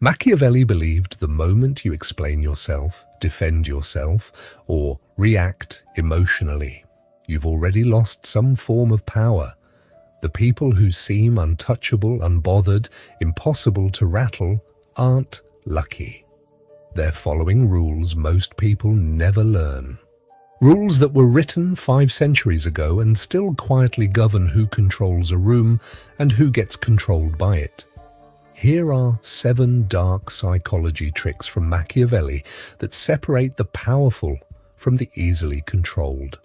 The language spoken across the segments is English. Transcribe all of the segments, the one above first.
Machiavelli believed the moment you explain yourself, defend yourself, or react emotionally, you've already lost some form of power. The people who seem untouchable, unbothered, impossible to rattle aren't lucky. They're following rules most people never learn. Rules that were written 5 centuries ago and still quietly govern who controls a room and who gets controlled by it. Here are 7 dark psychology tricks from Machiavelli that separate the powerful from the easily controlled.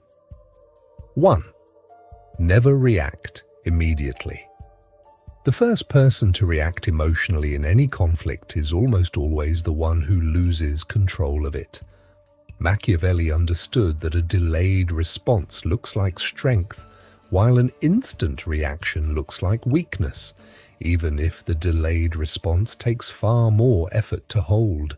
1. Never react immediately. The first person to react emotionally in any conflict is almost always the one who loses control of it. Machiavelli understood that a delayed response looks like strength, while an instant reaction looks like weakness, even if the delayed response takes far more effort to hold.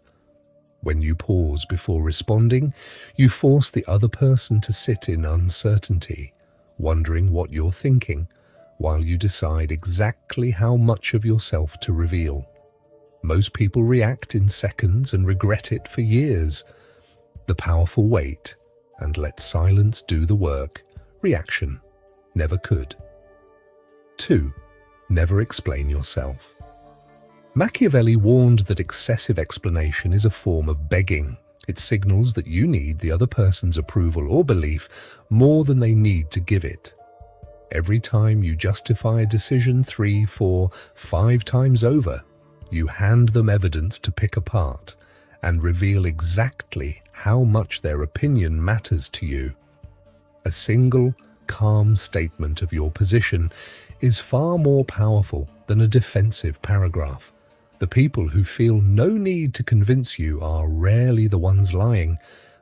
When you pause before responding, you force the other person to sit in uncertainty, wondering what you're thinking, while you decide exactly how much of yourself to reveal. Most people react in seconds and regret it for years. The powerful wait and let silence do the work. Reaction never could. 2. Never explain yourself. Machiavelli warned that excessive explanation is a form of begging. It signals that you need the other person's approval or belief more than they need to give it. Every time you justify a decision 3, 4, 5 times over, you hand them evidence to pick apart and reveal exactly how much their opinion matters to you. A single, calm statement of your position is far more powerful than a defensive paragraph. The people who feel no need to convince you are rarely the ones lying.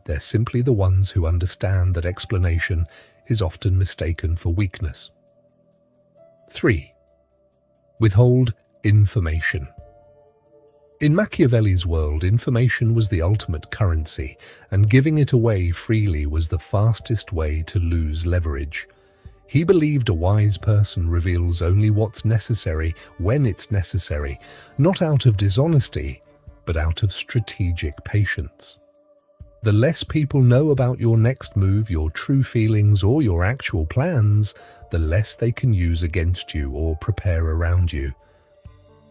They're simply the ones who understand that explanation is often mistaken for weakness. 3. Withhold information. In Machiavelli's world, information was the ultimate currency, and giving it away freely was the fastest way to lose leverage. He believed a wise person reveals only what's necessary when it's necessary, not out of dishonesty, but out of strategic patience. The less people know about your next move, your true feelings, or your actual plans, the less they can use against you or prepare around you.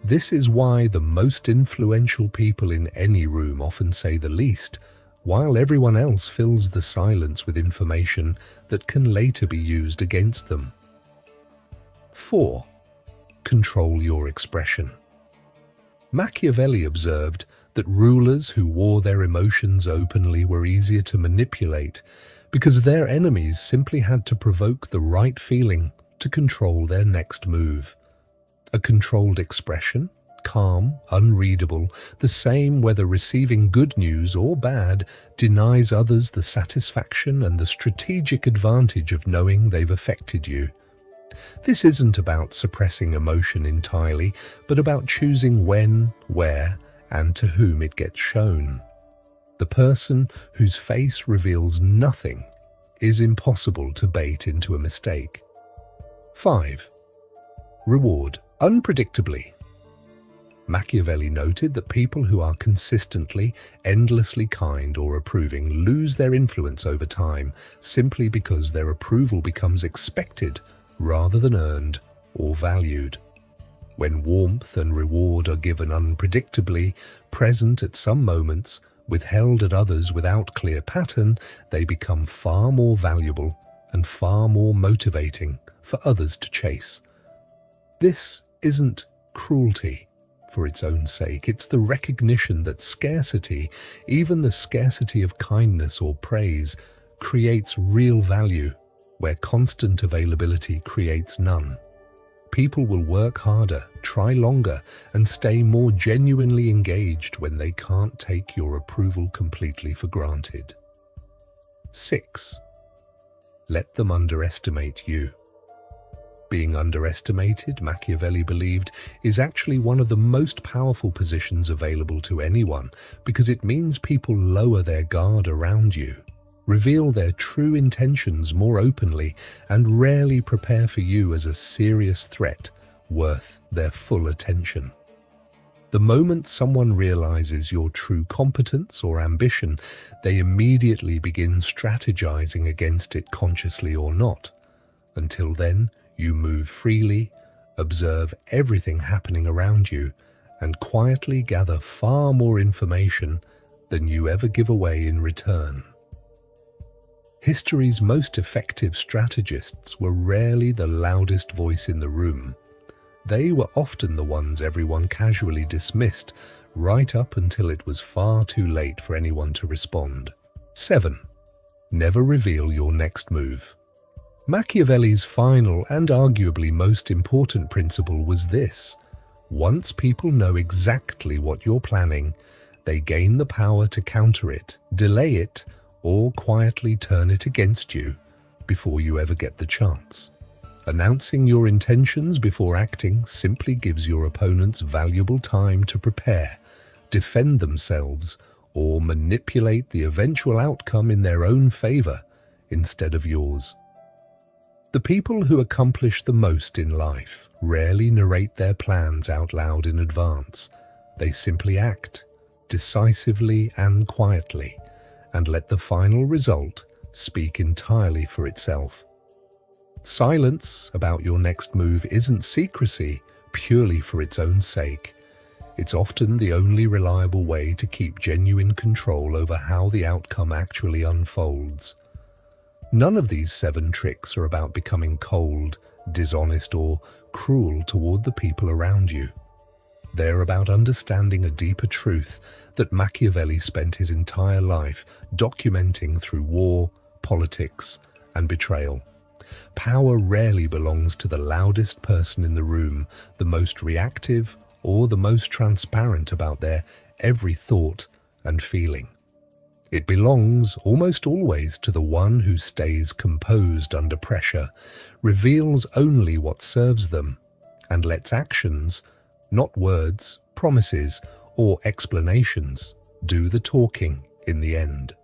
This is why the most influential people in any room often say the least, while everyone else fills the silence with information that can later be used against them. 4. Control your expression. Machiavelli observed that rulers who wore their emotions openly were easier to manipulate because their enemies simply had to provoke the right feeling to control their next move. A controlled expression, calm, unreadable, the same whether receiving good news or bad, denies others the satisfaction and the strategic advantage of knowing they've affected you. This isn't about suppressing emotion entirely, but about choosing when, where, and to whom it gets shown. The person whose face reveals nothing is impossible to bait into a mistake. 5. Reward unpredictably. Machiavelli noted that people who are consistently, endlessly kind or approving lose their influence over time simply because their approval becomes expected rather than earned or valued. When warmth and reward are given unpredictably, present at some moments, withheld at others without clear pattern, they become far more valuable and far more motivating for others to chase. This isn't cruelty for its own sake. It's the recognition that scarcity, even the scarcity of kindness or praise, creates real value, where constant availability creates none. People will work harder, try longer, and stay more genuinely engaged when they can't take your approval completely for granted. 6. Let them underestimate you. Being underestimated, Machiavelli believed, is actually one of the most powerful positions available to anyone because it means people lower their guard around you, reveal their true intentions more openly, and rarely prepare for you as a serious threat worth their full attention. The moment someone realizes your true competence or ambition, they immediately begin strategizing against it consciously or not. Until then, you move freely, observe everything happening around you, and quietly gather far more information than you ever give away in return. History's most effective strategists were rarely the loudest voice in the room. They were often the ones everyone casually dismissed, right up until it was far too late for anyone to respond. 7. Never reveal your next move. Machiavelli's final and arguably most important principle was this: once people know exactly what you're planning, they gain the power to counter it, delay it, or quietly turn it against you before you ever get the chance. Announcing your intentions before acting simply gives your opponents valuable time to prepare, defend themselves, or manipulate the eventual outcome in their own favor instead of yours. The people who accomplish the most in life rarely narrate their plans out loud in advance. They simply act, decisively and quietly, and let the final result speak entirely for itself. Silence about your next move isn't secrecy purely for its own sake. It's often the only reliable way to keep genuine control over how the outcome actually unfolds. None of these 7 tricks are about becoming cold, dishonest, or cruel toward the people around you. They're about understanding a deeper truth that Machiavelli spent his entire life documenting through war, politics, and betrayal. Power rarely belongs to the loudest person in the room, the most reactive, or the most transparent about their every thought and feeling. It belongs almost always to the one who stays composed under pressure, reveals only what serves them, and lets actions, not words, promises, or explanations, do the talking in the end.